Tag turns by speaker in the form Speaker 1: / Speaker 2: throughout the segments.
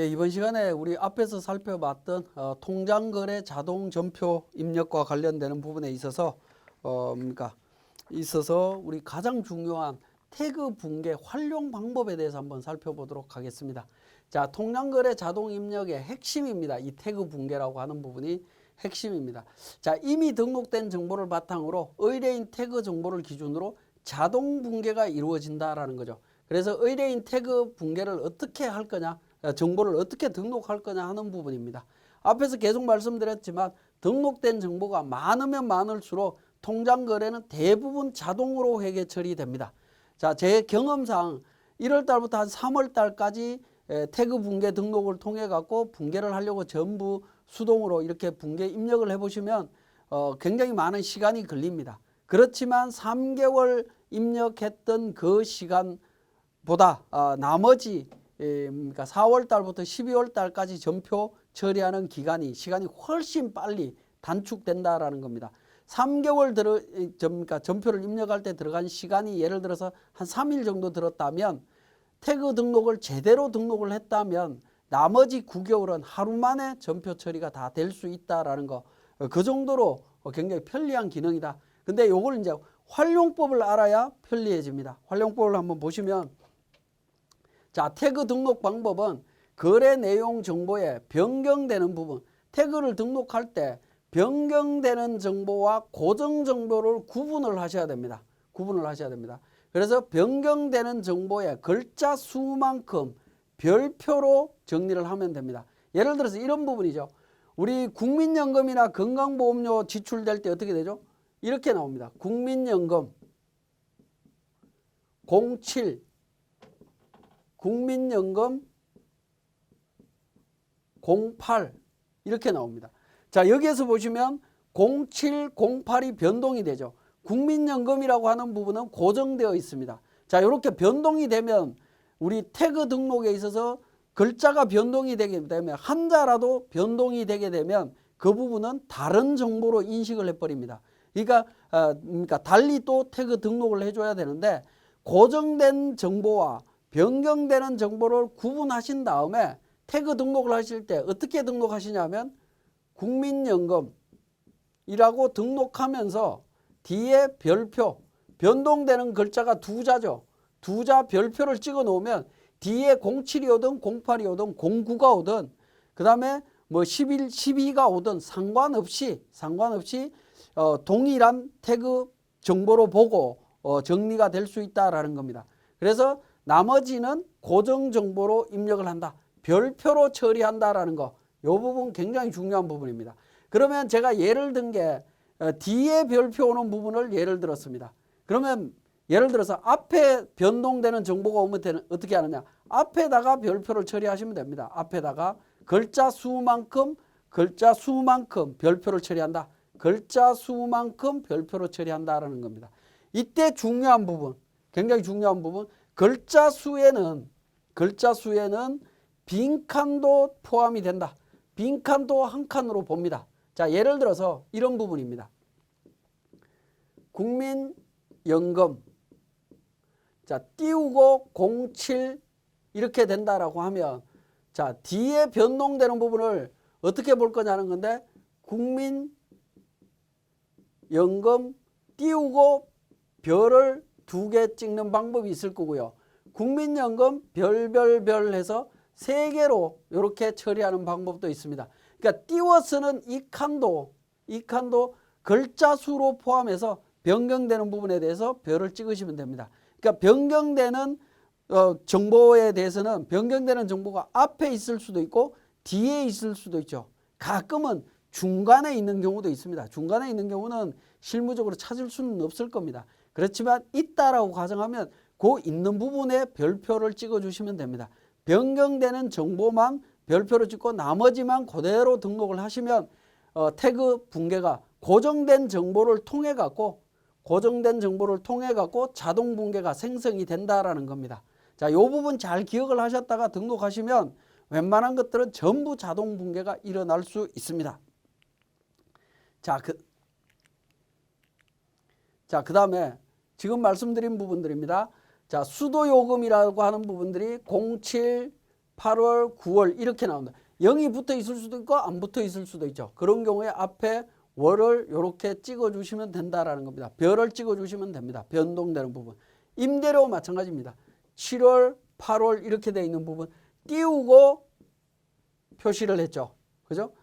Speaker 1: 예, 이번 시간에 우리 앞에서 살펴봤던 통장거래 자동 전표 입력과 관련되는 부분에 있어서 우리 가장 중요한 태그 붕괴 활용 방법에 대해서 한번 살펴보도록 하겠습니다. 자, 통장거래 자동 입력의 핵심입니다. 이 태그 붕괴라고 하는 부분이 핵심입니다. 자, 이미 등록된 정보를 바탕으로 의뢰인 태그 정보를 기준으로 자동 붕괴가 이루어진다라는 거죠. 그래서 의뢰인 태그 붕괴를 어떻게 할 거냐, 정보를 어떻게 등록할 거냐 하는 부분입니다. 앞에서 계속 말씀드렸지만 등록된 정보가 많으면 많을수록 통장 거래는 대부분 자동으로 회계 처리됩니다. 자, 제 경험상 1월 달부터 한 3월 달까지 태그 붕괴 등록을 통해 갖고 붕괴를 하려고 전부 수동으로 이렇게 붕괴 입력을 해보시면 굉장히 많은 시간이 걸립니다. 그렇지만 3개월 입력했던 그 시간보다 나머지 그러니까 4월 달부터 12월 달까지 전표 처리하는 시간이 훨씬 빨리 단축된다라는 겁니다. 3개월 그러니까 전표를 입력할 때 들어간 시간이 예를 들어서 한 3일 정도 들었다면 태그 등록을 제대로 등록을 했다면 나머지 9개월은 하루 만에 전표 처리가 다 될 수 있다라는 거. 그 정도로 굉장히 편리한 기능이다. 근데 요걸 이제 활용법을 알아야 편리해집니다. 활용법을 한번 보시면, 자, 태그 등록 방법은 거래 내용 정보에 변경되는 부분, 태그를 등록할 때 변경되는 정보와 고정 정보를 구분을 하셔야 됩니다. 그래서 변경되는 정보의 글자 수만큼 별표로 정리를 하면 됩니다. 예를 들어서 이런 부분이죠. 우리 국민연금이나 건강보험료 지출될 때 어떻게 되죠? 이렇게 나옵니다. 국민연금 07, 국민연금 08 이렇게 나옵니다. 자, 여기에서 보시면 07, 08이 변동이 되죠. 국민연금이라고 하는 부분은 고정되어 있습니다. 자, 이렇게 변동이 되면 우리 태그 등록에 있어서 글자가 변동이 되게 되면 한자라도 변동이 되게 되면 그 부분은 다른 정보로 인식을 해버립니다. 그러니까 달리 또 태그 등록을 해줘야 되는데 고정된 정보와 변경되는 정보를 구분하신 다음에 태그 등록을 하실 때 어떻게 등록하시냐면 국민연금이라고 등록하면서 뒤에 별표, 변동되는 글자가 두 자죠. 두 자 별표를 찍어 놓으면 뒤에 07이 오든 08이 오든 09가 오든 그 다음에 뭐 11, 12가 오든 상관없이 동일한 태그 정보로 보고 정리가 될 수 있다라는 겁니다. 그래서 나머지는 고정 정보로 입력을 한다. 별표로 처리한다라는 거. 이 부분 굉장히 중요한 부분입니다. 그러면 제가 예를 든 게 뒤에 별표 오는 부분을 예를 들었습니다. 그러면 예를 들어서 앞에 변동되는 정보가 오면 어떻게 하느냐. 앞에다가 별표를 처리하시면 됩니다. 앞에다가 글자 수만큼 별표를 처리한다. 글자 수만큼 별표로 처리한다라는 겁니다. 이때 중요한 부분, 굉장히 중요한 부분, 글자 수에는 빈칸도 포함이 된다. 빈칸도 한 칸으로 봅니다. 자, 예를 들어서 이런 부분입니다. 국민연금, 자, 띄우고 07 이렇게 된다라고 하면, 자, 뒤에 변동되는 부분을 어떻게 볼 거냐는 건데, 국민연금 띄우고 별을 2개 찍는 방법이 있을 거고요. 국민연금 별별별 해서 3개로 이렇게 처리하는 방법도 있습니다. 그러니까 띄워서는 이 칸도 글자 수로 포함해서 변경되는 부분에 대해서 별을 찍으시면 됩니다. 그러니까 변경되는 정보에 대해서는 변경되는 정보가 앞에 있을 수도 있고 뒤에 있을 수도 있죠. 가끔은 중간에 있는 경우도 있습니다. 중간에 있는 경우는 실무적으로 찾을 수는 없을 겁니다. 그렇지만 있다라고 가정하면 그 있는 부분에 별표를 찍어주시면 됩니다. 변경되는 정보만 별표를 찍고 나머지만 그대로 등록을 하시면 태그 붕괴가 고정된 정보를 통해 갖고 자동 붕괴가 생성이 된다라는 겁니다. 자, 이 부분 잘 기억을 하셨다가 등록하시면 웬만한 것들은 전부 자동 붕괴가 일어날 수 있습니다. 그 다음에 지금 말씀드린 부분들입니다. 자, 수도요금이라고 하는 부분들이 07, 8월, 9월 이렇게 나온다. 0이 붙어 있을 수도 있고 안 붙어 있을 수도 있죠. 그런 경우에 앞에 월을 이렇게 찍어주시면 된다라는 겁니다. 별을 찍어주시면 됩니다. 변동되는 부분. 임대료 마찬가지입니다. 7월, 8월 이렇게 되어 있는 부분 띄우고 표시를 했죠. 그죠?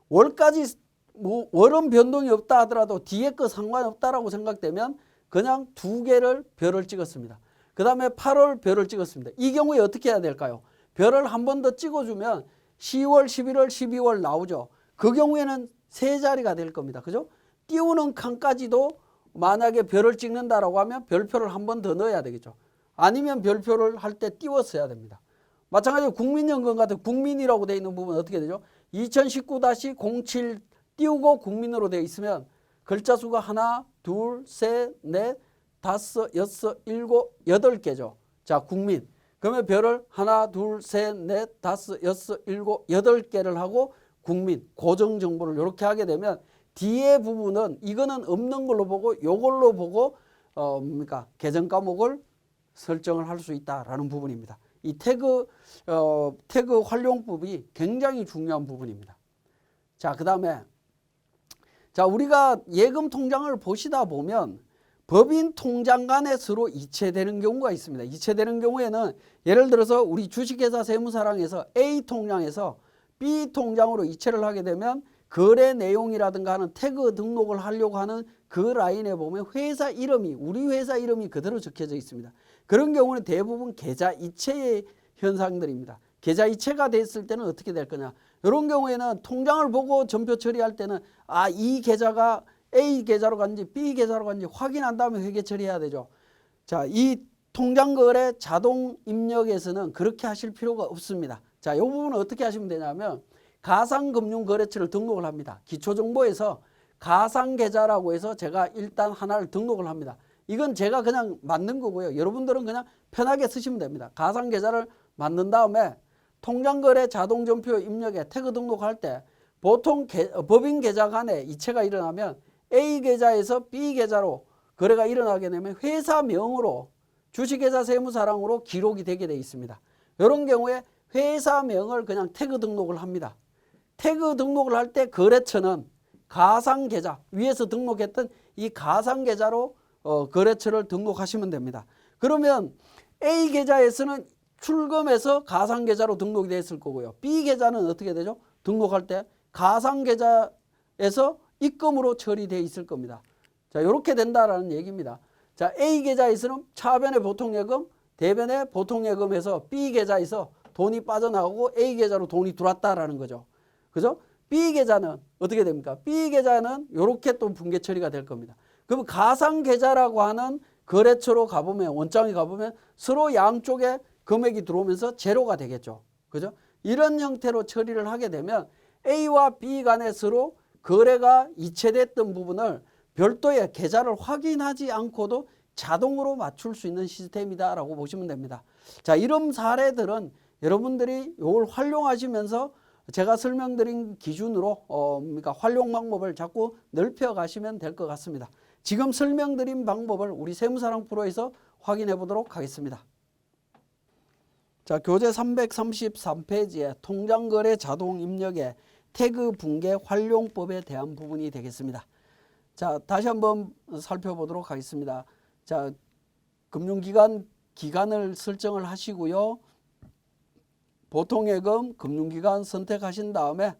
Speaker 1: 월까지 뭐 월은 변동이 없다 하더라도 뒤에 거 상관없다라고 생각되면 그냥 두 개를 별을 찍었습니다. 그 다음에 8월 별을 찍었습니다. 이 경우에 어떻게 해야 될까요? 별을 한 번 더 찍어주면 10월, 11월, 12월 나오죠. 그 경우에는 세 자리가 될 겁니다. 그죠? 띄우는 칸까지도 만약에 별을 찍는다라고 하면 별표를 한 번 더 넣어야 되겠죠. 아니면 별표를 할 때 띄웠어야 됩니다. 마찬가지로 국민연금 같은 국민이라고 되어 있는 부분은 어떻게 되죠? 2019-07 띄우고 국민으로 되어 있으면 글자 수가 하나, 둘, 셋, 넷, 다섯, 여섯, 일곱, 여덟 개죠. 자, 국민. 그러면 별을 하나, 둘, 셋, 넷, 다섯, 여섯, 일곱, 여덟 개를 하고 국민, 고정 정보를 이렇게 하게 되면 뒤에 부분은 이거는 없는 걸로 보고 이걸로 보고 계정 과목을 설정을 할 수 있다라는 부분입니다. 이 태그 활용법이 굉장히 중요한 부분입니다. 자, 그 다음에 우리가 예금 통장을 보시다 보면 법인 통장 간에 서로 이체되는 경우가 있습니다. 이체되는 경우에는 예를 들어서 우리 주식회사 세무사랑에서 A 통장에서 B 통장으로 이체를 하게 되면 거래 내용이라든가 하는 태그 등록을 하려고 하는 그 라인에 보면 회사 이름이 우리 회사 이름이 그대로 적혀져 있습니다. 그런 경우는 대부분 계좌 이체의 현상들입니다. 계좌 이체가 됐을 때는 어떻게 될 거냐. 이런 경우에는 통장을 보고 전표 처리할 때는 이 계좌가 A 계좌로 갔는지 B 계좌로 갔는지 확인한 다음에 회계 처리해야 되죠. 자, 이 통장거래 자동 입력에서는 그렇게 하실 필요가 없습니다. 자, 이 부분은 어떻게 하시면 되냐면 가상금융거래처를 등록을 합니다. 기초정보에서 가상계좌라고 해서 제가 일단 하나를 등록을 합니다. 이건 제가 그냥 만든 거고요. 여러분들은 그냥 편하게 쓰시면 됩니다. 가상계좌를 만든 다음에 통장거래 자동전표 입력에 태그 등록할 때 보통 법인 계좌 간에 이체가 일어나면 A 계좌에서 B 계좌로 거래가 일어나게 되면 회사명으로 주식회사 세무사랑으로 기록이 되게 되어 있습니다. 이런 경우에 회사명을 그냥 태그 등록을 합니다. 태그 등록을 할 때 거래처는 가상계좌 위에서 등록했던 이 가상계좌로 거래처를 등록하시면 됩니다. 그러면 A 계좌에서는 출금해서 가상계좌로 등록이 되어 있을 거고요. B 계좌는 어떻게 되죠? 등록할 때 가상계좌에서 입금으로 처리되어 있을 겁니다. 자, 이렇게 된다라는 얘기입니다. 자, A 계좌에서는 차변의 보통예금, 대변의 보통예금에서 B 계좌에서 돈이 빠져나오고 A 계좌로 돈이 들어왔다라는 거죠. 그죠? B 계좌는 어떻게 됩니까? B 계좌는 이렇게 또 분계 처리가 될 겁니다. 그럼 가상계좌라고 하는 거래처로 가보면, 원장에 가보면 서로 양쪽에 금액이 들어오면서 제로가 되겠죠. 그죠? 이런 형태로 처리를 하게 되면 A와 B 간에 서로 거래가 이체됐던 부분을 별도의 계좌를 확인하지 않고도 자동으로 맞출 수 있는 시스템이다라고 보시면 됩니다. 자, 이런 사례들은 여러분들이 이걸 활용하시면서 제가 설명드린 기준으로 그러니까 활용 방법을 자꾸 넓혀 가시면 될 것 같습니다. 지금 설명드린 방법을 우리 세무사랑 프로에서 확인해 보도록 하겠습니다. 자, 교재 333페이지에 통장거래 자동 입력의 태그 붕괴 활용법에 대한 부분이 되겠습니다. 자, 다시 한번 살펴보도록 하겠습니다. 자, 기간을 설정을 하시고요. 보통예금, 금융기관 선택하신 다음에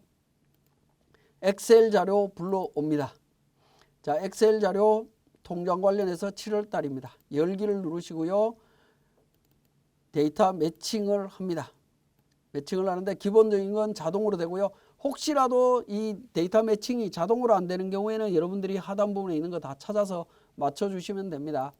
Speaker 1: 엑셀 자료 불러옵니다. 자, 엑셀 자료 통장 관련해서 7월 달입니다. 열기를 누르시고요. 데이터 매칭을 합니다. 매칭을 하는데 기본적인 건 자동으로 되고요. 혹시라도 이 데이터 매칭이 자동으로 안 되는 경우에는 여러분들이 하단 부분에 있는 거 다 찾아서 맞춰주시면 됩니다.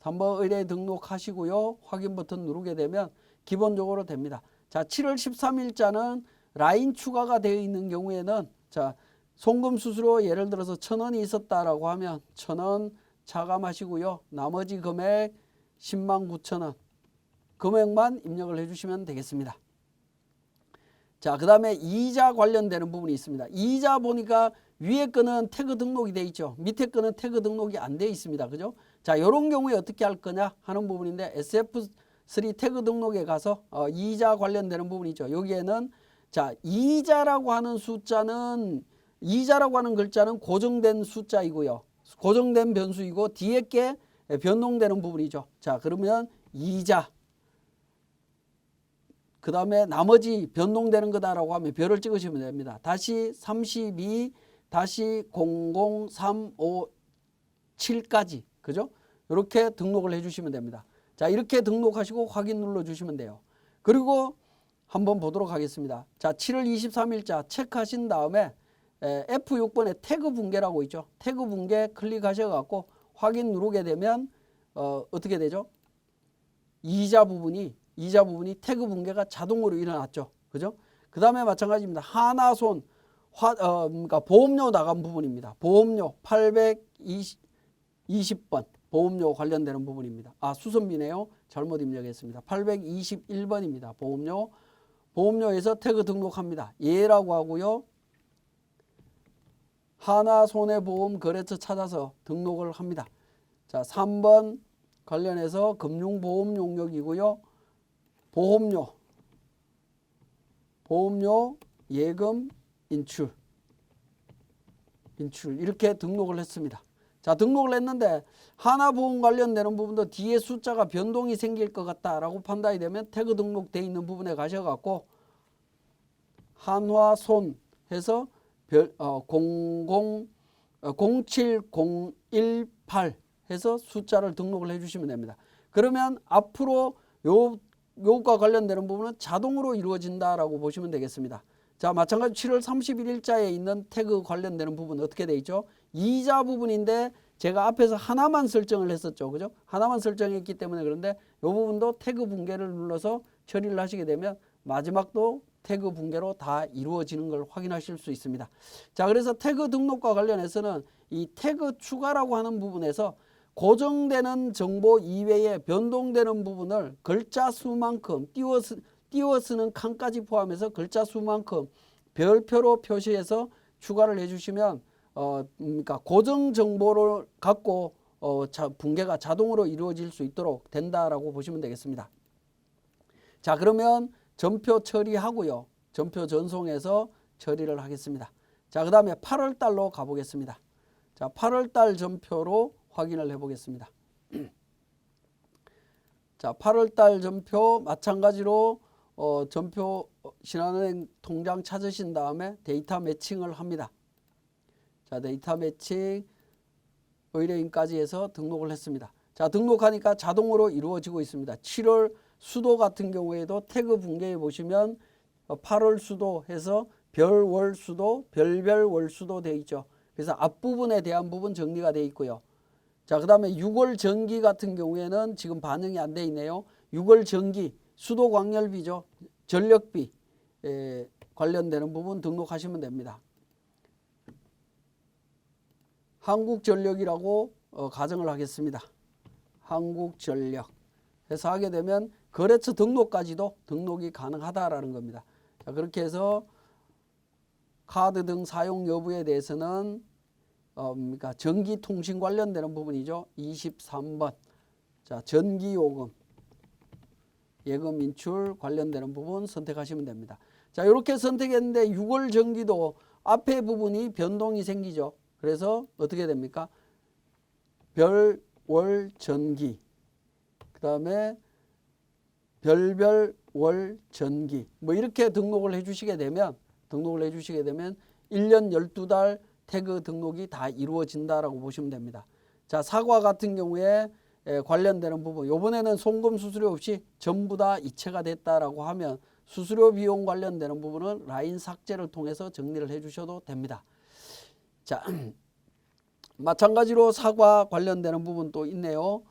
Speaker 1: 3번 의뢰 등록하시고요. 확인 버튼 누르게 되면 기본적으로 됩니다. 자, 7월 13일자는 라인 추가가 되어 있는 경우에는 자, 송금 수수료 예를 들어서 1,000원이 있었다라고 하면 1,000원 차감하시고요. 나머지 금액 109,000원 금액만 입력을 해주시면 되겠습니다. 자, 그 다음에 이자 관련되는 부분이 있습니다. 이자 보니까 위에 거는 태그 등록이 되어 있죠. 밑에 거는 태그 등록이 안 되어 있습니다. 그죠? 자, 이런 경우에 어떻게 할 거냐 하는 부분인데 SF 3 태그 등록에 가서 이자 관련되는 부분이죠. 여기에는 자, 이자라고 하는 글자는 고정된 숫자이고요. 고정된 변수이고 뒤에 게 변동되는 부분이죠. 자, 그러면 이자. 그 다음에 나머지 변동되는 거다라고 하면 별을 찍으시면 됩니다. 다시 32, 다시 00357까지. 그죠? 이렇게 등록을 해주시면 됩니다. 자, 이렇게 등록하시고 확인 눌러주시면 돼요. 그리고 한번 보도록 하겠습니다. 자, 7월 23일자 체크하신 다음에 F6번에 태그 붕괴라고 있죠. 태그 붕괴 클릭하셔갖고 확인 누르게 되면 어떻게 되죠? 이자 부분이 태그 붕괴가 자동으로 일어났죠. 그죠? 그 다음에 마찬가지입니다. 하나손 그러니까 보험료 나간 부분입니다. 보험료 820번 보험료 관련되는 부분입니다. 수선비네요. 잘못 입력했습니다. 821번입니다. 보험료에서 태그 등록합니다. 예라고 하고요. 하나손해보험 거래처 찾아서 등록을 합니다. 자, 3번 관련해서 금융보험 용역이고요. 보험료 예금 인출 이렇게 등록을 했습니다. 자, 등록을 했는데 하나보험 관련되는 부분도 뒤에 숫자가 변동이 생길 것 같다라고 판단이 되면 태그 등록되어 있는 부분에 가셔갖고 한화손 해서 07018 해서 숫자를 등록을 해주시면 됩니다. 그러면 앞으로 요것과 관련되는 부분은 자동으로 이루어진다라고 보시면 되겠습니다. 자, 마찬가지 7월 31일자에 있는 태그 관련되는 부분 어떻게 되어 있죠? 이자 부분인데 제가 앞에서 하나만 설정을 했었죠. 그죠? 하나만 설정했기 때문에 그런데 이 부분도 태그 붕괴를 눌러서 처리를 하시게 되면 마지막도 태그 붕괴로 다 이루어지는 걸 확인하실 수 있습니다. 자, 그래서 태그 등록과 관련해서는 이 태그 추가라고 하는 부분에서 고정되는 정보 이외에 변동되는 부분을 글자 수만큼 띄워 쓰는 칸까지 포함해서 글자 수만큼 별표로 표시해서 추가를 해주시면 그러니까 고정 정보를 갖고 붕괴가 자동으로 이루어질 수 있도록 된다라고 보시면 되겠습니다. 자, 그러면 전표 처리하고요. 전표 전송해서 처리를 하겠습니다. 자, 그 다음에 8월 달로 가보겠습니다. 자, 8월 달 전표로 확인을 해보겠습니다. 자, 8월 달 전표 마찬가지로 전표 신한은행 통장 찾으신 다음에 데이터 매칭을 합니다. 자, 데이터 매칭 의뢰인까지 해서 등록을 했습니다. 자, 등록하니까 자동으로 이루어지고 있습니다. 7월 수도 같은 경우에도 태그 붕괴에 보시면 8월 수도 해서 별월 수도, 별별 수도 되어 있죠. 그래서 앞부분에 대한 부분 정리가 되어 있고요. 자, 그 다음에 6월 전기 같은 경우에는 지금 반영이 안 돼 있네요. 6월 전기, 수도 광열비죠. 전력비 관련되는 부분 등록하시면 됩니다. 한국전력이라고 가정을 하겠습니다. 한국전력 해서 하게 되면 거래처 등록까지도 등록이 가능하다라는 겁니다. 자, 그렇게 해서 카드 등 사용 여부에 대해서는 그러니까 전기통신 관련되는 부분이죠. 23번. 자, 전기요금, 예금 인출 관련되는 부분 선택하시면 됩니다. 자, 이렇게 선택했는데 6월 전기도 앞에 부분이 변동이 생기죠. 그래서 어떻게 됩니까? 별월 전기, 그 다음에 별별 월 전기 뭐 이렇게 등록을 해주시게 되면 1년 12달 태그 등록이 다 이루어진다라고 보시면 됩니다. 자, 사과 같은 경우에 관련되는 부분 이번에는 송금 수수료 없이 전부 다 이체가 됐다라고 하면 수수료 비용 관련되는 부분은 라인 삭제를 통해서 정리를 해주셔도 됩니다. 자, 마찬가지로 사과 관련되는 부분 또 있네요.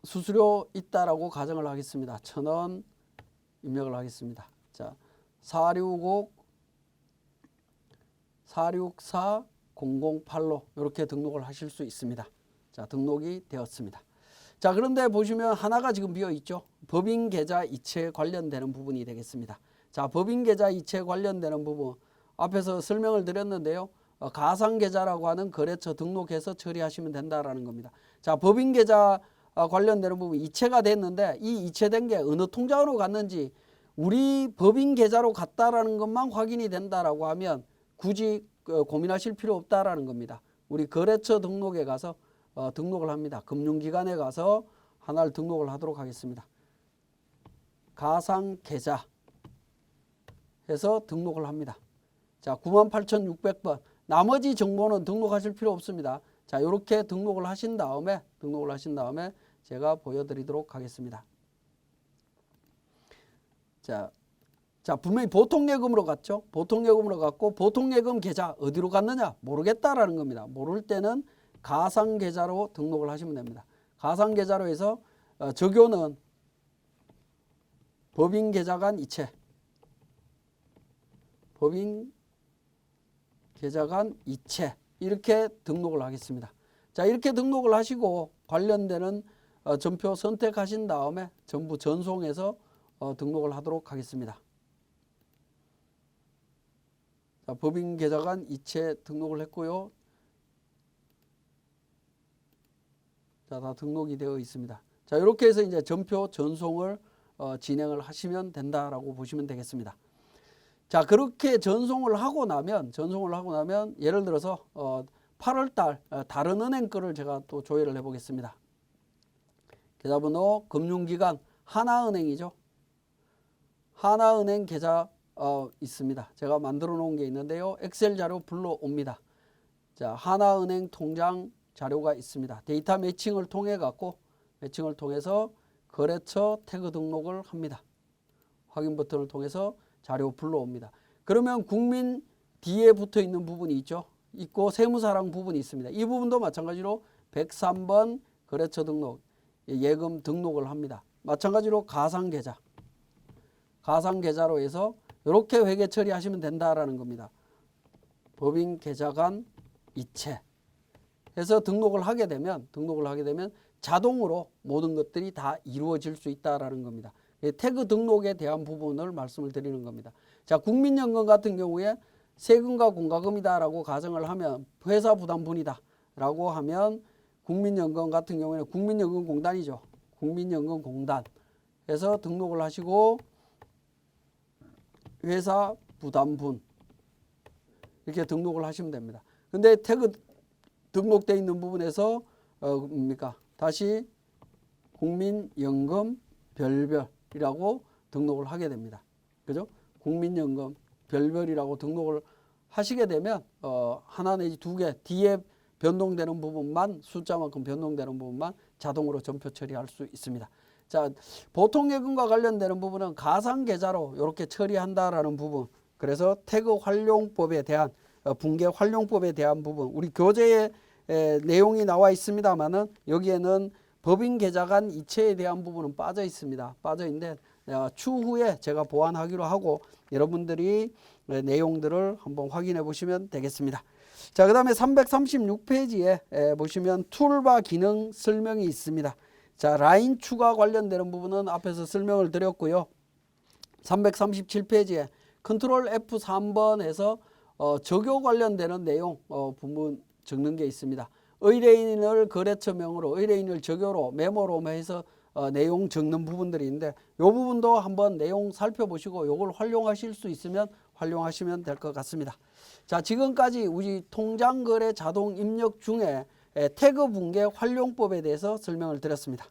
Speaker 1: 수수료 있다라고 가정을 하겠습니다. 1,000원 입력을 하겠습니다. 자, 464-008로 이렇게 등록을 하실 수 있습니다. 자, 등록이 되었습니다. 자, 그런데 보시면 하나가 지금 비어 있죠. 법인 계좌 이체 관련되는 부분이 되겠습니다. 자, 법인 계좌 이체 관련되는 부분 앞에서 설명을 드렸는데요. 가상 계좌라고 하는 거래처 등록해서 처리하시면 된다라는 겁니다. 자, 법인 계좌 관련되는 부분 이체가 됐는데 이 이체된 게 어느 통장으로 갔는지 우리 법인 계좌로 갔다라는 것만 확인이 된다라고 하면 굳이 고민하실 필요 없다라는 겁니다. 우리 거래처 등록에 가서 등록을 합니다. 금융기관에 가서 하나를 등록을 하도록 하겠습니다. 가상계좌 해서 등록을 합니다. 자, 98,600번. 나머지 정보는 등록하실 필요 없습니다. 자, 이렇게 등록을 하신 다음에 제가 보여드리도록 하겠습니다. 자, 분명히 보통예금으로 갔죠. 보통예금으로 갔고 보통예금 계좌 어디로 갔느냐 모르겠다라는 겁니다. 모를 때는 가상계좌로 등록을 하시면 됩니다. 가상계좌로 해서 적요는 법인계좌간 이체, 법인계좌간 이체 이렇게 등록을 하겠습니다. 자, 이렇게 등록을 하시고 관련되는 전표 선택하신 다음에 전부 전송해서 등록을 하도록 하겠습니다. 자, 법인계좌간 이체 등록을 했고요. 자, 다 등록이 되어 있습니다. 자, 이렇게 해서 이제 전표 전송을 진행을 하시면 된다라고 보시면 되겠습니다. 자, 그렇게 전송을 하고 나면 예를 들어서 8월달 다른 은행 거를 제가 또 조회를 해보겠습니다. 계좌번호 금융기관 하나은행이죠. 하나은행 계좌 있습니다. 제가 만들어 놓은 게 있는데요. 엑셀 자료 불러옵니다. 자, 하나은행 통장 자료가 있습니다. 데이터 매칭을 통해서 거래처 태그 등록을 합니다. 확인 버튼을 통해서 자료 불러옵니다. 그러면 국민 뒤에 붙어 있는 부분이 있고 세무사랑 부분이 있습니다. 이 부분도 마찬가지로 103번 거래처 등록, 예금 등록을 합니다. 마찬가지로 가상계좌로 해서 이렇게 회계 처리하시면 된다라는 겁니다. 법인 계좌간 이체 해서 등록을 하게 되면 자동으로 모든 것들이 다 이루어질 수 있다라는 겁니다. 태그 등록에 대한 부분을 말씀을 드리는 겁니다. 자, 국민연금 같은 경우에 세금과 공과금이다라고 가정을 하면 회사 부담분이다라고 하면 국민연금 같은 경우에는 국민연금공단이죠. 국민연금공단 해서 등록을 하시고 회사 부담분 이렇게 등록을 하시면 됩니다. 근데 태그 등록되어 있는 부분에서 다시 국민연금 별별이라고 등록을 하게 됩니다. 그죠? 국민연금 별별이라고 등록을 하시게 되면 하나 내지 두 개 뒤에 변동되는 부분만 숫자만큼 변동되는 부분만 자동으로 전표 처리할 수 있습니다. 자, 보통예금과 관련되는 부분은 가상계좌로 이렇게 처리한다라는 부분. 그래서 태그 활용법에 대한 붕괴 활용법에 대한 부분 우리 교재에 내용이 나와 있습니다만은 여기에는 법인계좌간 이체에 대한 부분은 빠져 있습니다. 빠져 있는데 추후에 제가 보완하기로 하고 여러분들이 내용들을 한번 확인해 보시면 되겠습니다. 자, 그 다음에 336페이지에 보시면 툴바 기능 설명이 있습니다. 자, 라인 추가 관련되는 부분은 앞에서 설명을 드렸고요. 337페이지에 컨트롤 F3번에서 적요 관련되는 내용 부분 적는 게 있습니다. 의뢰인을 거래처명으로, 의뢰인을 적요로, 메모로 해서 내용 적는 부분들이 있는데 이 부분도 한번 내용 살펴보시고 이걸 활용하실 수 있으면 활용하시면 될 것 같습니다. 자, 지금까지 우리 통장거래 자동 입력 중에 태그 붕괴 활용법에 대해서 설명을 드렸습니다.